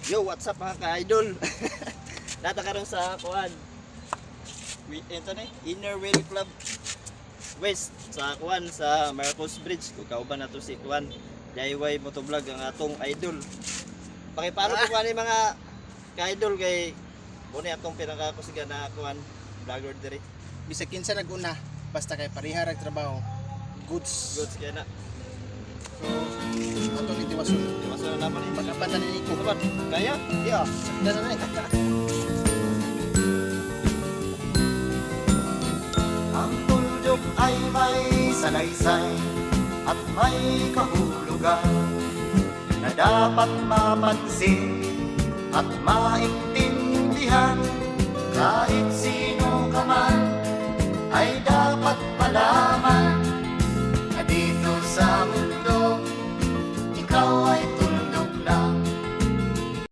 Yo, what's up mga ka-idol? Nata karon sa kuan. Ito ni Inner Wheel Club West sa kuan sa Marcos Bridge. Kung kauban na to si kuan DIY motovlog ang atong idol. Pakipalo ko kuan ni mga ka-idol kay muna atong pinakakusigan na kuan vlogger diri. Bisag kinsa nag-una, basta kay pareha rag trabaho. Goods. Goods kay na. So, atong itiwason. Masaya naman ni Pagkapatan ni Nico. Sabat, kaya? Yeah. Dala na Ang tuldok ay may salaysay at may kahulugan na dapat mapansin at maintindihan. Kahit sino ka man ay dapat pala